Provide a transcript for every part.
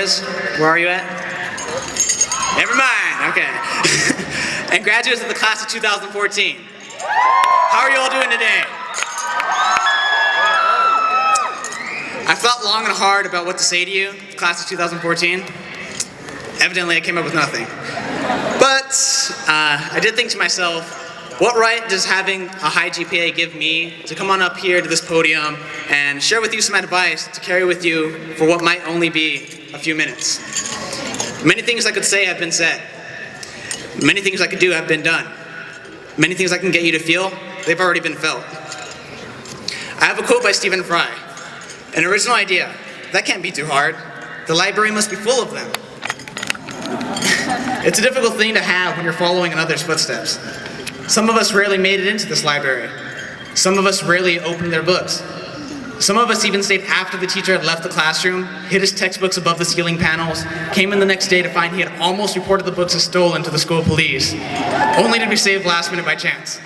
is? Where are you at? Never mind, okay. And graduates of the class of 2014. How are you all doing today? I've thought long and hard about what to say to you, class of 2014. Evidently, I came up with nothing. But I did think to myself, what right does having a high GPA give me to come on up here to this podium and share with you some advice to carry with you for what might only be a few minutes? Many things I could say have been said. Many things I could do have been done. Many things I can get you to feel, they've already been felt. I have a quote by Stephen Fry, an original idea. That can't be too hard. The library must be full of them. It's a difficult thing to have when you're following in others' footsteps. Some of us rarely made it into this library. Some of us rarely opened their books. Some of us even stayed after the teacher had left the classroom, hid his textbooks above the ceiling panels, came in the next day to find he had almost reported the books as stolen to the school police, only to be saved last minute by chance.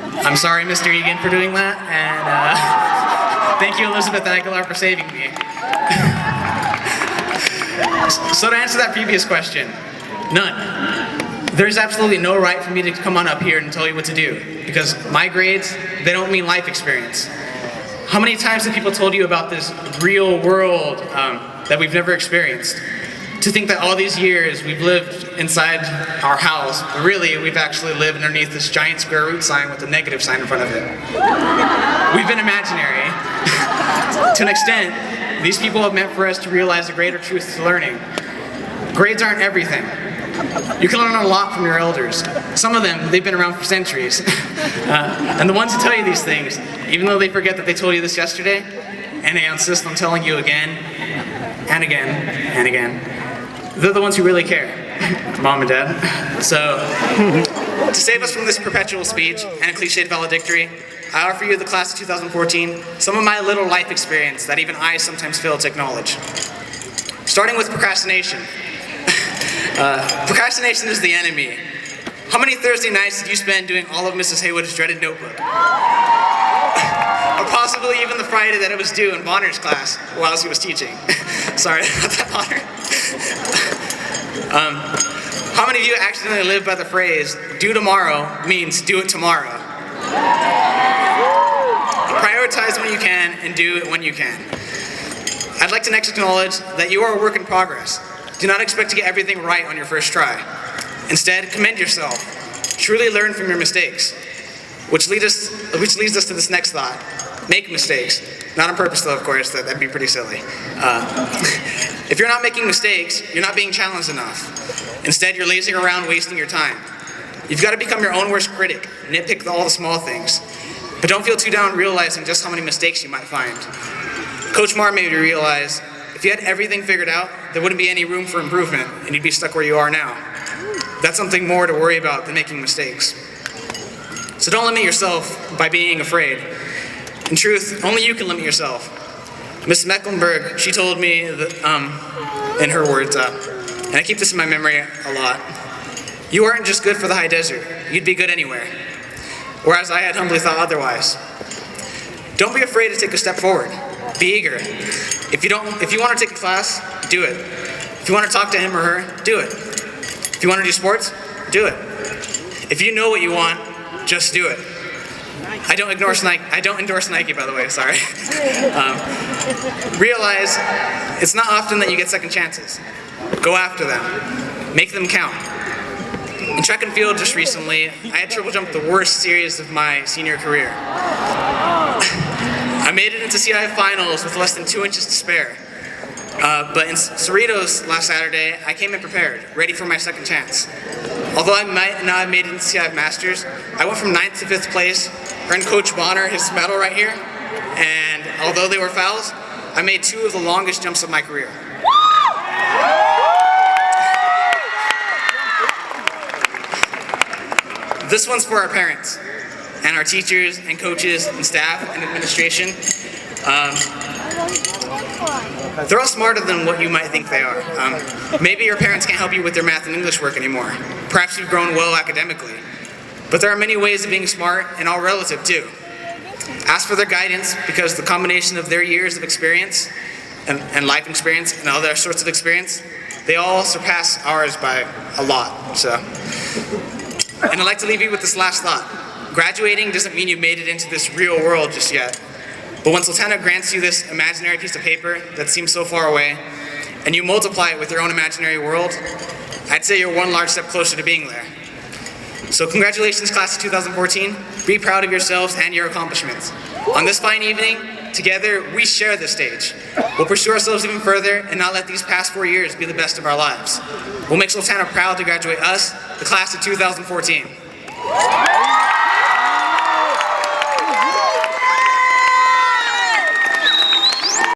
I'm sorry, Mr. Egan, for doing that, and thank you, Elizabeth Aguilar, for saving me. So to answer that previous question, none. There's absolutely no right for me to come on up here and tell you what to do, because my grades, they don't mean life experience. How many times have people told you about this real world that we've never experienced? To think that all these years we've lived inside our house, but really we've actually lived underneath this giant square root sign with a negative sign in front of it. We've been imaginary. To an extent, these people have meant for us to realize the greater truth to learning. Grades aren't everything. You can learn a lot from your elders. Some of them, they've been around for centuries. And the ones who tell you these things, even though they forget that they told you this yesterday, and they insist on telling you again, and again, and again, they're the ones who really care. Mom and Dad. So, to save us from this perpetual speech and a cliched valedictory, I offer you, the class of 2014, some of my little life experience that even I sometimes fail to acknowledge. Starting with procrastination. Procrastination is the enemy. How many Thursday nights did you spend doing all of Mrs. Haywood's dreaded notebook? Or possibly even the Friday that it was due in Bonner's class while he was teaching. Sorry about that, Bonner. How many of you accidentally live by the phrase, do tomorrow means do it tomorrow? Prioritize when you can and do it when you can. I'd like to next acknowledge that you are a work in progress. Do not expect to get everything right on your first try. Instead, commend yourself. Truly learn from your mistakes. Which leads us to this next thought. Make mistakes. Not on purpose though, of course, that'd be pretty silly. If you're not making mistakes, you're not being challenged enough. Instead, you're lazing around wasting your time. You've got to become your own worst critic, nitpick all the small things. But don't feel too down realizing just how many mistakes you might find. Coach Marr made me realize if you had everything figured out, there wouldn't be any room for improvement, and you'd be stuck where you are now. That's something more to worry about than making mistakes. So don't limit yourself by being afraid. In truth, only you can limit yourself. Miss Mecklenburg, she told me that, in her words, and I keep this in my memory a lot, you aren't just good for the high desert, you'd be good anywhere. Whereas I had humbly thought otherwise. Don't be afraid to take a step forward. Be eager. If you want to take a class, do it. If you want to talk to him or her, do it. If you want to do sports, do it. If you know what you want, just do it. I don't endorse Nike, by the way, sorry. Realize it's not often that you get second chances. Go after them. Make them count. In track and field just recently, I had triple jump the worst series of my senior career. I made it into CIF finals with less than 2 inches to spare. But in Cerritos last Saturday, I came in prepared, ready for my second chance. Although I might not have made it into CIF Masters, I went from 9th to 5th place, earned Coach Bonner his medal right here, and although they were fouls, I made 2 of the longest jumps of my career. This one's for our parents, and our teachers, and coaches, and staff, and administration. They're all smarter than what you might think they are. Maybe your parents can't help you with their math and English work anymore. Perhaps you've grown well academically. But there are many ways of being smart, and all relative too. Ask for their guidance, because the combination of their years of experience and life experience and other sorts of experience, they all surpass ours by a lot. So, and I'd like to leave you with this last thought. Graduating doesn't mean you made it into this real world just yet. But when Sultana grants you this imaginary piece of paper that seems so far away, and you multiply it with your own imaginary world, I'd say you're one large step closer to being there. So congratulations, class of 2014. Be proud of yourselves and your accomplishments. On this fine evening, together, we share the stage. We'll pursue ourselves even further and not let these past 4 years be the best of our lives. We'll make Sultana proud to graduate us, the class of 2014.